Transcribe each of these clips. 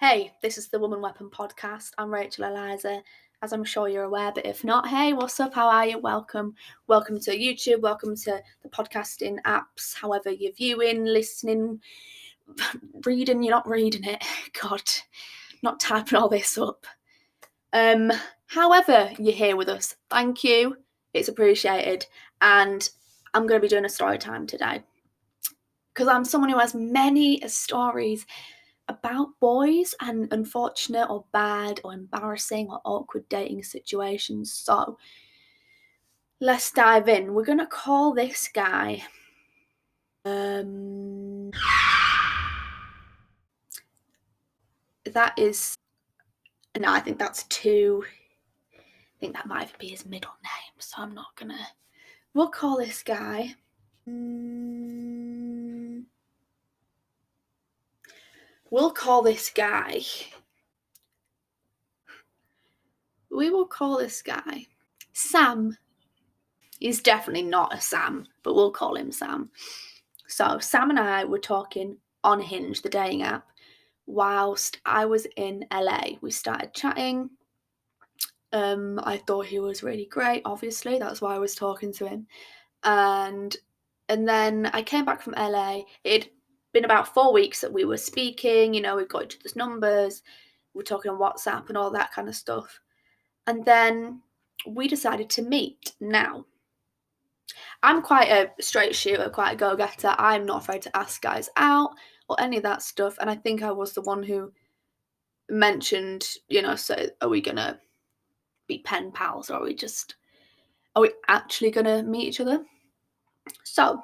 Hey, this is the Woman Weapon podcast. I'm Rachel Eliza, as I'm sure you're aware, but if not, hey, what's up? How are you? Welcome to YouTube, welcome to the podcasting apps, however you're viewing, listening, reading, you're not reading it. God, not typing all this up. However you're here with us, thank you. It's appreciated. And I'm going to be doing a story time today because I'm someone who has many stories about boys and unfortunate or bad or embarrassing or awkward dating situations. So let's dive in. We're going to call this guy I think that's too, I think that might be his middle name, so I'm not gonna, we'll call this guy we will call this guy Sam. He's definitely not a Sam, but we'll call him Sam. So Sam and I were talking on Hinge, the dating app, whilst I was in LA. We started chatting. I thought he was really great, obviously. That's why I was talking to him. And then I came back from LA. It'd been about 4 weeks that we were speaking, we got each other's numbers, we were talking on WhatsApp and all that kind of stuff. And then we decided to meet. Now, I'm quite a straight shooter, quite a go-getter. I'm not afraid to ask guys out or any of that stuff. And I think I was the one who mentioned, so are we going to be pen pals, or are we actually going to meet each other? So,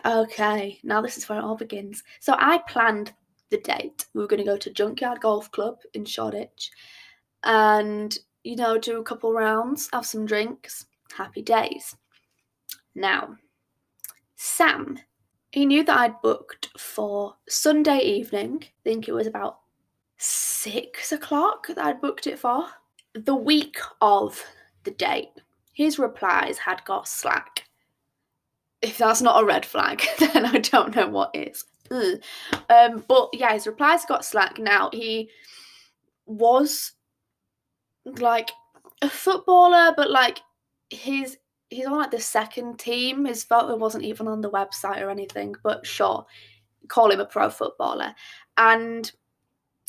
okay, now this is where it all begins. So I planned the date. We were going to go to Junkyard Golf Club in Shoreditch and, do a couple rounds, have some drinks, happy days. Now, Sam, he knew that I'd booked for Sunday evening. I think it was about 6 o'clock that I'd booked it for. The week of the date, his replies had got slack. If that's not a red flag, then I don't know what is. But yeah, his replies got slack. Now, he was like a footballer, but like he's on like the second team. His photo wasn't even on the website or anything, but sure, call him a pro footballer. And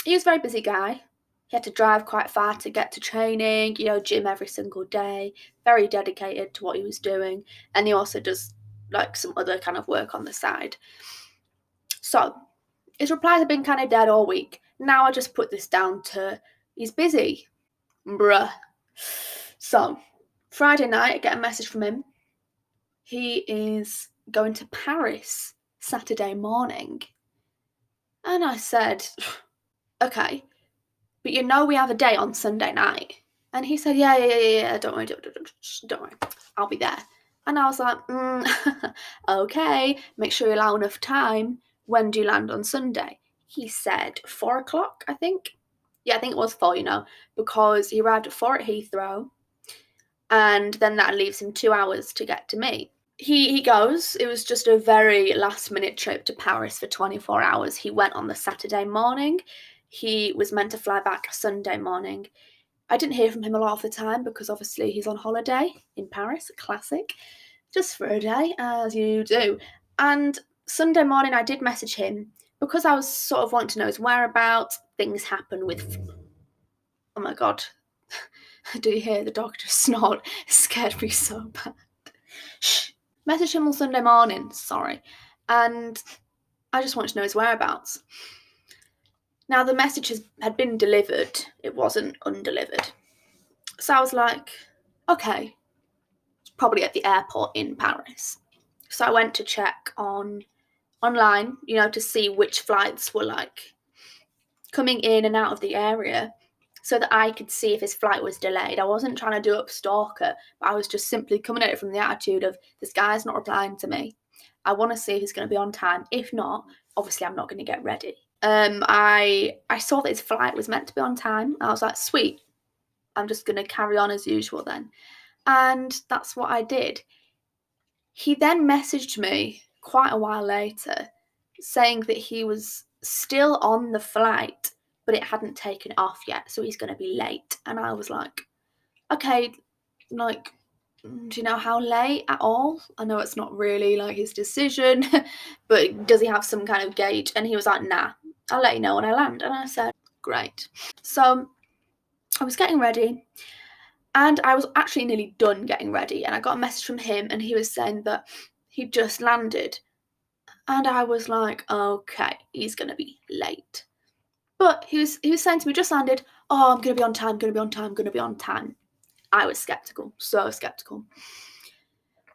he was a very busy guy. He had to drive quite far to get to training, gym every single day, very dedicated to what he was doing. And he also does like some other kind of work on the side. So his replies have been kind of dead all week. Now I just put this down to he's busy. Bruh. So Friday night, I get a message from him. He is going to Paris Saturday morning. And I said, okay, but we have a date on Sunday night. And he said, yeah, don't worry, I'll be there. And I was like, okay, make sure you allow enough time. When do you land on Sunday? He said 4 o'clock, I think. Yeah, I think it was 4, because he arrived at 4 at Heathrow. And then that leaves him 2 hours to get to me. He goes. It was just a very last-minute trip to Paris for 24 hours. He went on the Saturday morning. He was meant to fly back Sunday morning. I didn't hear from him a lot of the time because obviously he's on holiday in Paris, classic, just for a day, as you do. And Sunday morning I did message him because I was sort of wanting to know his whereabouts. Things happen with, oh my God, do you hear the dog just snort? It scared me so bad. Shh. Message him on Sunday morning, sorry. And I just wanted to know his whereabouts. Now, the message had been delivered. It wasn't undelivered. So I was like, okay, it's probably at the airport in Paris. So I went to check online, to see which flights were like coming in and out of the area so that I could see if his flight was delayed. I wasn't trying to do up stalker, but I was just simply coming at it from the attitude of, this guy's not replying to me. I want to see if he's going to be on time. If not, obviously I'm not going to get ready. I saw that his flight was meant to be on time. I was like, sweet, I'm just going to carry on as usual then. And that's what I did. He then messaged me quite a while later saying that he was still on the flight, but it hadn't taken off yet, so he's going to be late. And I was like, okay, like, do you know how late at all? I know it's not really like his decision, but does he have some kind of gauge? And he was like, nah, I'll let you know when I land. And I said, great. So I was getting ready, and I was actually nearly done getting ready, and I got a message from him, and he was saying that he'd just landed. And I was like, okay, he's gonna be late. But he was saying to me, just landed, oh, I'm gonna be on time, gonna be on time, gonna be on time. I was skeptical, so skeptical.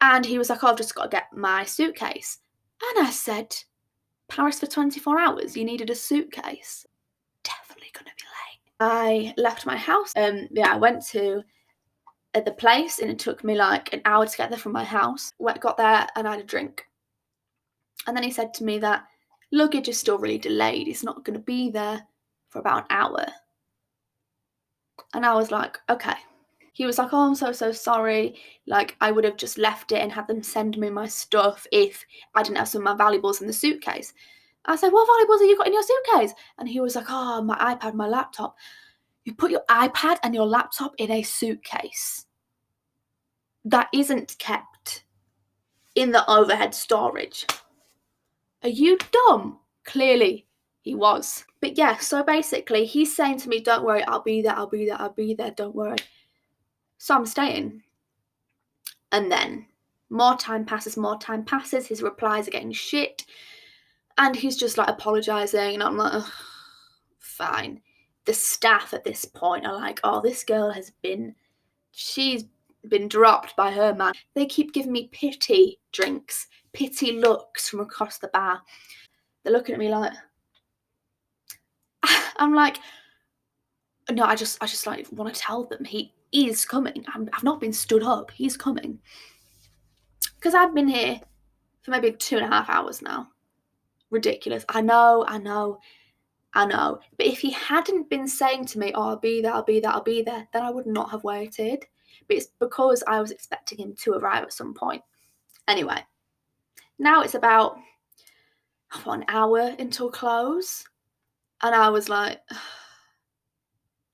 And he was like, oh, I've just got to get my suitcase. And I said, Paris for 24 hours, you needed a suitcase. Definitely gonna be late. I left my house. I went to the place, and it took me like an hour to get there from my house. Got there and I had a drink. And then he said to me that luggage is still really delayed. It's not going to be there for about an hour. And I was like, okay. He was like, oh, I'm so sorry. Like, I would have just left it and had them send me my stuff if I didn't have some of my valuables in the suitcase. I said, what valuables have you got in your suitcase? And he was like, oh, my iPad, my laptop. You put your iPad and your laptop in a suitcase that isn't kept in the overhead storage. Are you dumb? Clearly, he was. But yeah, so basically, he's saying to me, don't worry, I'll be there, I'll be there, I'll be there, don't worry. So I'm staying. And then more time passes, his replies are getting shit. And he's just like apologising, and I'm like, ugh, fine. The staff at this point are like, oh, this girl she's been dropped by her man. They keep giving me pity drinks, pity looks from across the bar. They're looking at me like, I'm like, no, I just like want to tell them he is coming. I've not been stood up. He's coming. Because I've been here for maybe 2.5 hours now. Ridiculous. I know. But if he hadn't been saying to me, oh, I'll be there, then I would not have waited. But it's because I was expecting him to arrive at some point. Anyway, now it's about an hour until close. And I was like,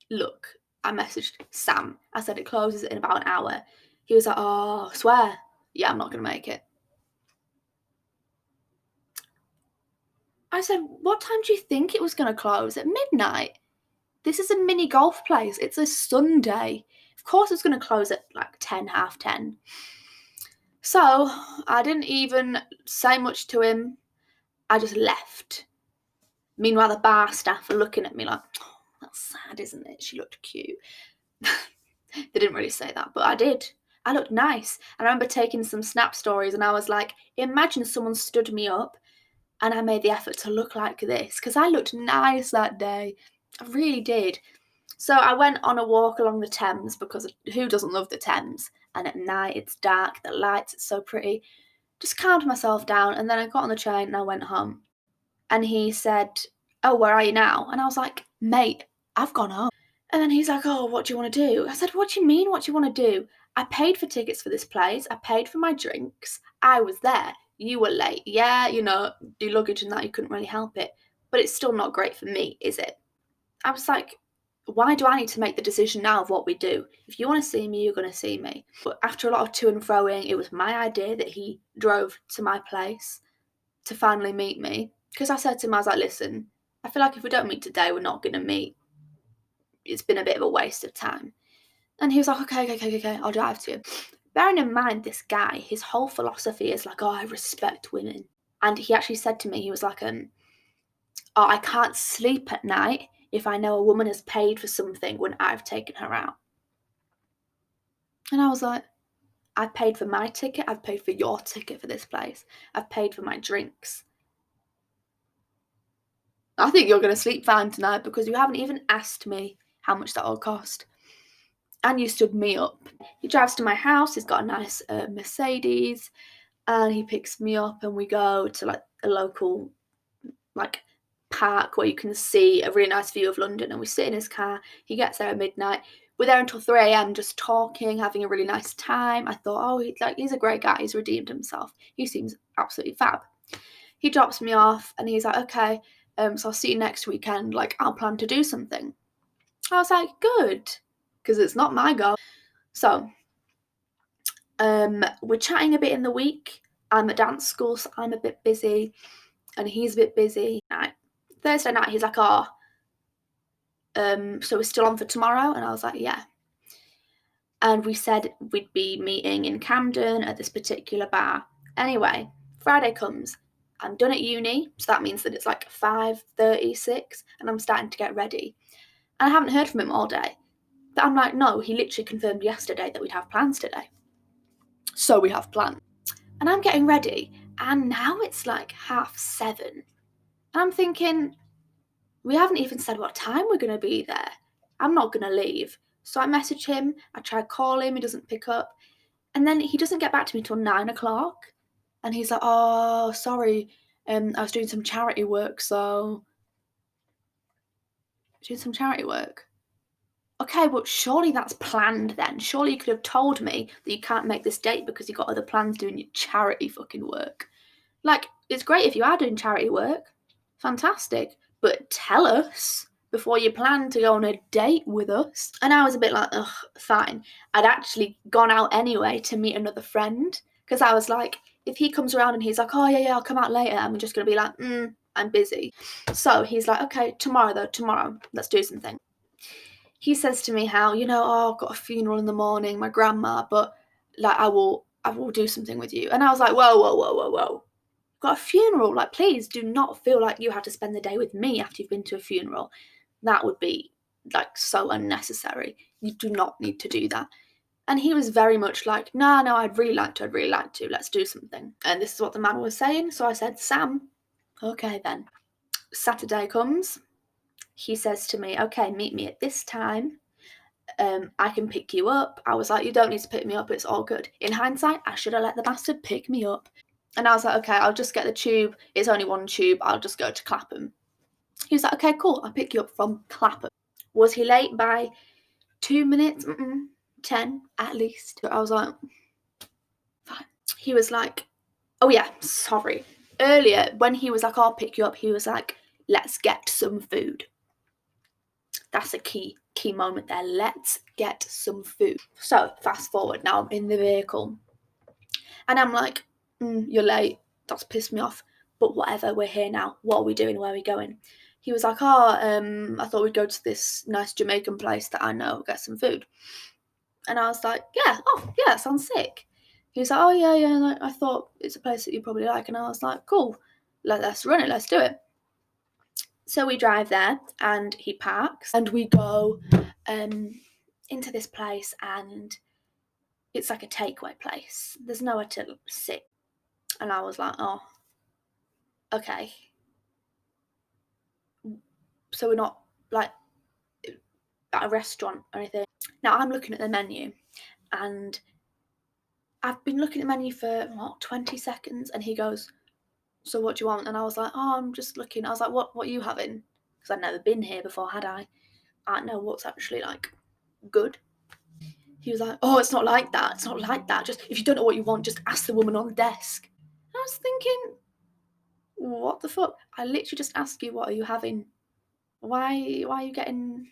look, I messaged Sam. I said it closes in about an hour. He was like, oh, I swear. Yeah, I'm not going to make it. I said, what time do you think it was going to close? At midnight? This is a mini golf place. It's a Sunday. Of course it's going to close at like 10, half 10. So I didn't even say much to him. I just left. Meanwhile, the bar staff are looking at me like, oh, that's sad, isn't it? She looked cute. They didn't really say that, but I did. I looked nice. I remember taking some snap stories, and I was like, imagine someone stood me up and I made the effort to look like this, because I looked nice that day. I really did. So I went on a walk along the Thames, because who doesn't love the Thames? And at night it's dark, the lights, it's so pretty. Just calmed myself down, and then I got on the train and I went home. And he said, oh, where are you now? And I was like, mate, I've gone home. And then he's like, oh, what do you want to do? I said, what do you mean, what do you want to do? I paid for tickets for this place. I paid for my drinks. I was there. You were late. Yeah, your luggage and that, you couldn't really help it. But it's still not great for me, is it? I was like, why do I need to make the decision now of what we do? If you want to see me, you're going to see me. But after a lot of to and froing, it was my idea that he drove to my place to finally meet me. Because I said to him, I was like, listen, I feel like if we don't meet today, we're not going to meet. It's been a bit of a waste of time. And he was like, okay, I'll drive to you. Bearing in mind, this guy, his whole philosophy is like, oh, I respect women. And he actually said to me, he was like, oh, I can't sleep at night if I know a woman has paid for something when I've taken her out. And I was like, I've paid for my ticket, I've paid for your ticket for this place, I've paid for my drinks. I think you're going to sleep fine tonight because you haven't even asked me how much that all cost. And you stood me up. He drives to my house, he's got a nice Mercedes, and he picks me up and we go to like a local like park where you can see a really nice view of London, and we sit in his car. He gets there at midnight. We're there until 3 a.m. just talking, having a really nice time. I thought, oh, he's a great guy. He's redeemed himself. He seems absolutely fab. He drops me off and he's like, okay, So I'll see you next weekend. Like, I'll plan to do something. I was like, good, because it's not my goal. So, we're chatting a bit in the week. I'm at dance school, so I'm a bit busy, and he's a bit busy. Thursday night, he's like, oh, so we're still on for tomorrow? And I was like, yeah. And we said we'd be meeting in Camden at this particular bar. Anyway, Friday comes. I'm done at uni, so that means that it's like 5:36, and I'm starting to get ready. And I haven't heard from him all day. But I'm like, no, he literally confirmed yesterday that we'd have plans today. So we have plans. And I'm getting ready, and now it's like 7:30. And I'm thinking, we haven't even said what time we're going to be there. I'm not going to leave. So I message him, I try to call him, he doesn't pick up. And then he doesn't get back to me till 9 o'clock. And he's like, oh, sorry, I was doing some charity work, so. Doing some charity work? Okay, but surely that's planned then. Surely you could have told me that you can't make this date because you've got other plans doing your charity fucking work. Like, it's great if you are doing charity work. Fantastic. But tell us before you plan to go on a date with us. And I was a bit like, ugh, fine. I'd actually gone out anyway to meet another friend because I was like, if he comes around and he's like, oh, yeah, I'll come out later, I'm just going to be like, I'm busy. So he's like, okay, tomorrow, let's do something. He says to me how, oh, I've got a funeral in the morning, my grandma, but like I will do something with you. And I was like, whoa. Got a funeral. Like, please do not feel like you have to spend the day with me after you've been to a funeral. That would be like so unnecessary. You do not need to do that. And he was very much like, no, I'd really like to. Let's do something. And this is what the man was saying. So I said, Sam, okay then. Saturday comes. He says to me, okay, meet me at this time. I can pick you up. I was like, you don't need to pick me up. It's all good. In hindsight, I should have let the bastard pick me up. And I was like, okay, I'll just get the tube. It's only one tube. I'll just go to Clapham. He was like, okay, cool. I'll pick you up from Clapham. Was he late by 2 minutes? 10 at least. I was like, fine. He was like, oh yeah, sorry. Earlier, when he was like, I'll pick you up, he was like, let's get some food. That's a key moment there. Let's get some food. So fast forward, now I'm in the vehicle. And I'm like, you're late. That's pissed me off. But whatever, we're here now. What are we doing? Where are we going? He was like, I thought we'd go to this nice Jamaican place that I know, get some food. And I was like, yeah, that sounds sick. He was like, oh, yeah, like, I thought it's a place that you probably like. And I was like, cool, let's run it, let's do it. So we drive there, and he parks, and we go into this place, and it's like a takeaway place. There's nowhere to sit. And I was like, oh, okay. So we're not like at a restaurant or anything. Now I'm looking at the menu, and I've been looking at the menu for 20 seconds, and he goes, so what do you want? And I was like, oh, I'm just looking. I was like, what are you having? Because I'd never been here before, had I? I don't know what's actually like good. He was like, oh, it's not like that. It's not like that. Just if you don't know what you want, just ask the woman on the desk. And I was thinking, what the fuck? I literally just asked you, what are you having? Why are you getting?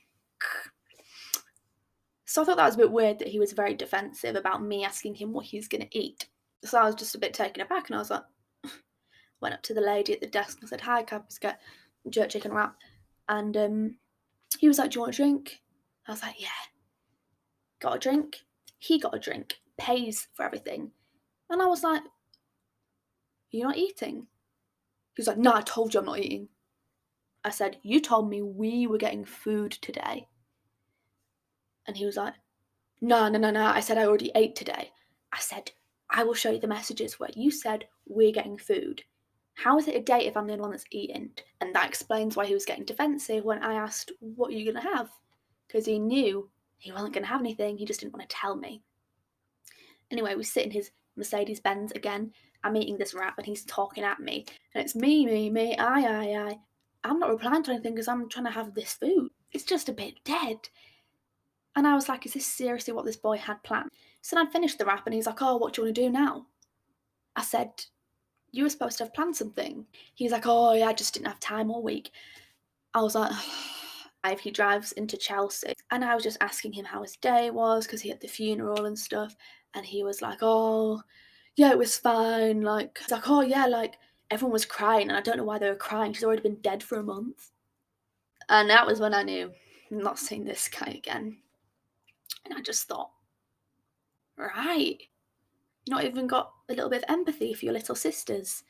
So I thought that was a bit weird that he was very defensive about me asking him what he's going to eat. So I was just a bit taken aback, and I was like, went up to the lady at the desk and said, hi, can I please get jerk chicken wrap? And he was like, do you want a drink? I was like, yeah. Got a drink. He got a drink. Pays for everything. And I was like, you're not eating? He was like, no, I told you I'm not eating. I said, you told me we were getting food today. And he was like, no. I said, I already ate today. I said, I will show you the messages where you said we're getting food. How is it a date if I'm the only one that's eating? And that explains why he was getting defensive when I asked, what are you going to have? Because he knew he wasn't going to have anything. He just didn't want to tell me. Anyway, we sit in his Mercedes-Benz again. I'm eating this wrap and he's talking at me. And it's me, I. I'm not replying to anything because I'm trying to have this food. It's just a bit dead. And I was like, is this seriously what this boy had planned? So then I finished the wrap and he's like, oh, what do you want to do now? I said, you were supposed to have planned something. He's like, oh yeah, I just didn't have time all week. I was like, he drives into Chelsea, and I was just asking him how his day was because he had the funeral and stuff, and he was like, oh yeah, it was fine. Like, it's like, oh yeah, like everyone was crying, and I don't know why they were crying. She's already been dead for a month. And that was when I knew I'm not seeing this guy again. And I just thought, right, not even got a little bit of empathy for your little sisters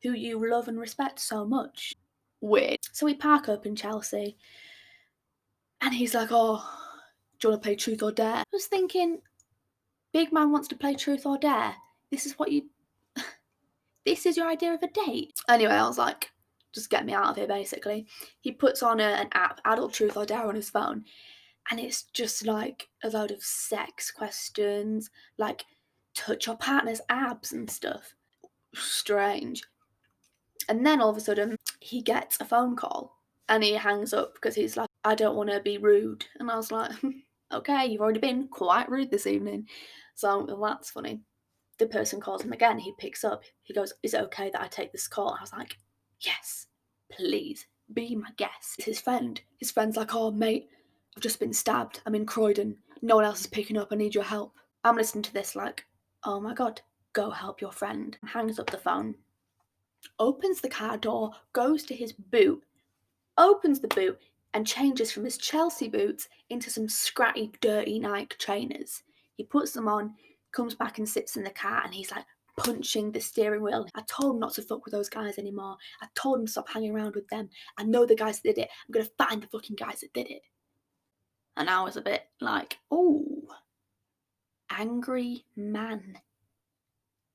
who you love and respect so much. Weird. So we park up in Chelsea, and he's like, oh, do you want to play Truth or Dare? I was thinking, big man wants to play Truth or Dare. This is what you. This is your idea of a date. Anyway, I was like, just get me out of here, basically. He puts on an app, Adult Truth or Dare, on his phone, and it's just like a load of sex questions, like touch your partner's abs and stuff. Strange. And then all of a sudden, he gets a phone call and he hangs up because he's like, I don't want to be rude. And I was like, okay, you've already been quite rude this evening. So well, that's funny. The person calls him again. He picks up. He goes, is it okay that I take this call? And I was like, yes, please be my guest. It's his friend. His friend's like, oh, mate, I've just been stabbed. I'm in Croydon. No one else is picking up. I need your help. I'm listening to this like, oh my God, go help your friend. Hangs up the phone, opens the car door, goes to his boot, opens the boot, and changes from his Chelsea boots into some scratty, dirty Nike trainers. He puts them on, comes back and sits in the car, and he's like punching the steering wheel. I told him not to fuck with those guys anymore. I told him to stop hanging around with them. I know the guys that did it. I'm gonna find the fucking guys that did it. And I was a bit like, oh, angry man.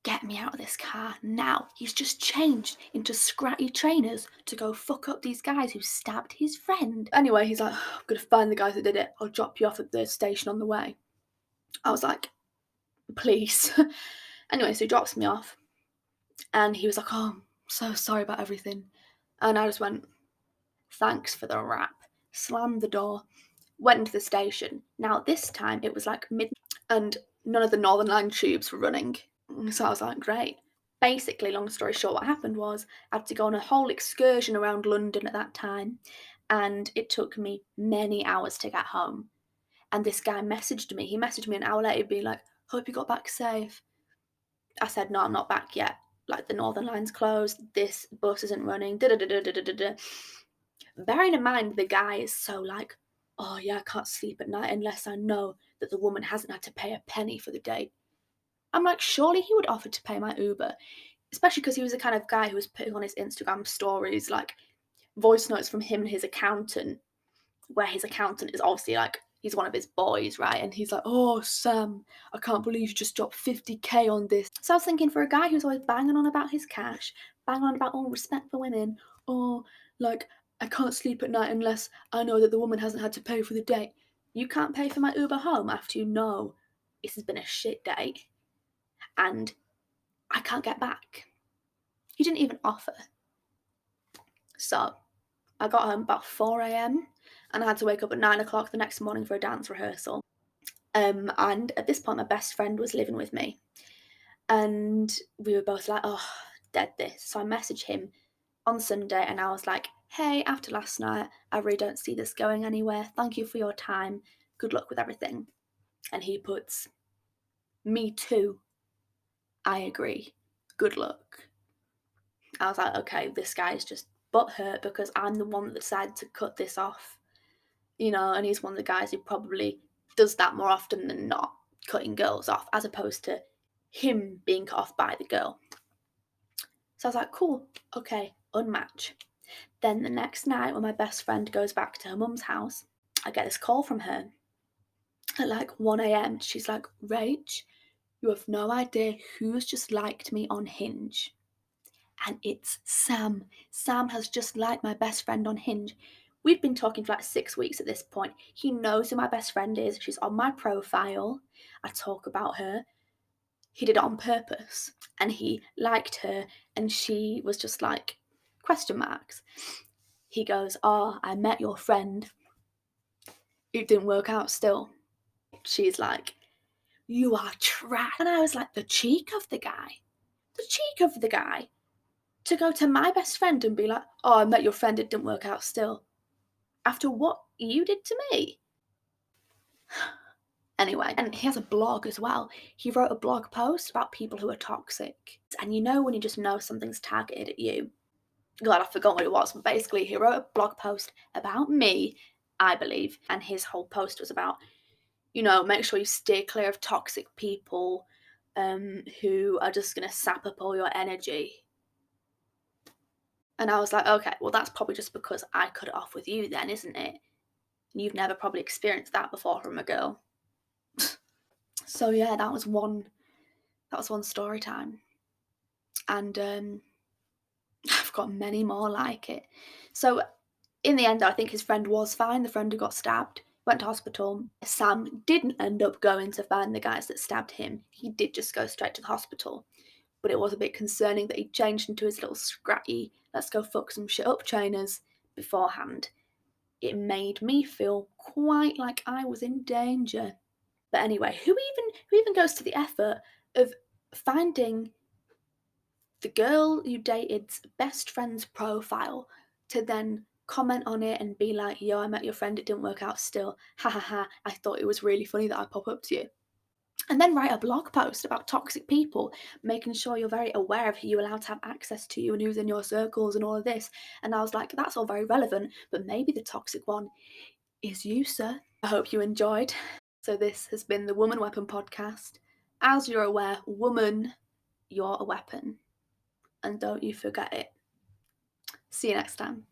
Get me out of this car now. He's just changed into scratty trainers to go fuck up these guys who stabbed his friend. Anyway, he's like, I'm gonna find the guys that did it. I'll drop you off at the station on the way. I was like, please. Anyway, so he drops me off and he was like, oh, I'm so sorry about everything. And I just went, thanks for the rap. Slammed the door, went into the station. Now, this time it was like midnight and none of the Northern Line tubes were running. So I was like, great. Basically, long story short, what happened was I had to go on a whole excursion around London at that time, and it took me many hours to get home. And this guy messaged me. He messaged me an hour later, being like, hope you got back safe. I said, no, I'm not back yet. Like, the Northern Line's closed. This bus isn't running. Da-da-da-da-da-da-da. Bearing in mind, the guy is so like, oh yeah, I can't sleep at night unless I know that the woman hasn't had to pay a penny for the date. I'm like, surely he would offer to pay my Uber, especially because he was the kind of guy who was putting on his Instagram stories like voice notes from him and his accountant, where his accountant is obviously like, he's one of his boys, right? And he's like, oh, Sam, I can't believe you just dropped 50k on this. So I was thinking, for a guy who's always banging on about his cash, banging on about all respect for women, or like, I can't sleep at night unless I know that the woman hasn't had to pay for the date. You can't pay for my Uber home after you know this has been a shit date and I can't get back. He didn't even offer. So I got home about 4 a.m. and I had to wake up at 9 o'clock the next morning for a dance rehearsal. And at this point, my best friend was living with me. And we were both like, oh, dead this. So I messaged him on Sunday and I was like, hey, after last night, I really don't see this going anywhere. Thank you for your time. Good luck with everything. And he puts, me too. I agree. Good luck. I was like, okay, this guy's just butthurt because I'm the one that decided to cut this off, you know, and he's one of the guys who probably does that more often than not, cutting girls off, as opposed to him being cut off by the girl. So I was like, cool, okay, unmatch. Then the next night, when my best friend goes back to her mum's house, I get this call from her at like 1 a.m. She's like, Rach, you have no idea who's just liked me on Hinge. And it's Sam. Sam has just liked my best friend on Hinge. We've been talking for like 6 weeks at this point. He knows who my best friend is. She's on my profile. I talk about her. He did it on purpose. And he liked her. And she was just like, question marks. He goes, oh, I met your friend. It didn't work out still. She's like, you are trash. And I was like, the cheek of the guy. The cheek of the guy. To go to my best friend and be like, oh, I met your friend, it didn't work out still. After what you did to me. Anyway, and he has a blog as well. He wrote a blog post about people who are toxic. And you know when you just know something's targeted at you. God, I forgot what it was, but basically he wrote a blog post about me, I believe, and his whole post was about, make sure you stay clear of toxic people who are just going to sap up all your energy. And I was like, okay, well, that's probably just because I cut it off with you then, isn't it? You've never probably experienced that before from a girl. So yeah, that was one story time. And I've got many more like it. So in the end, I think his friend was fine. The friend who got stabbed went to hospital. Sam didn't end up going to find the guys that stabbed him. He did just go straight to the hospital. But it was a bit concerning that he changed into his little scratty, let's go fuck some shit up trainers beforehand. It made me feel quite like I was in danger. But anyway, who even goes to the effort of finding the girl you dated's best friend's profile to then comment on it and be like, yo, I met your friend, it didn't work out still. Ha ha ha, I thought it was really funny that I pop up to you. And then write a blog post about toxic people, making sure you're very aware of who you're allowed to have access to you and who's in your circles and all of this. And I was like, that's all very relevant, but maybe the toxic one is you, sir. I hope you enjoyed. So this has been the Woman Weapon podcast. As you're aware, woman, you're a weapon. And don't you forget it. See you next time.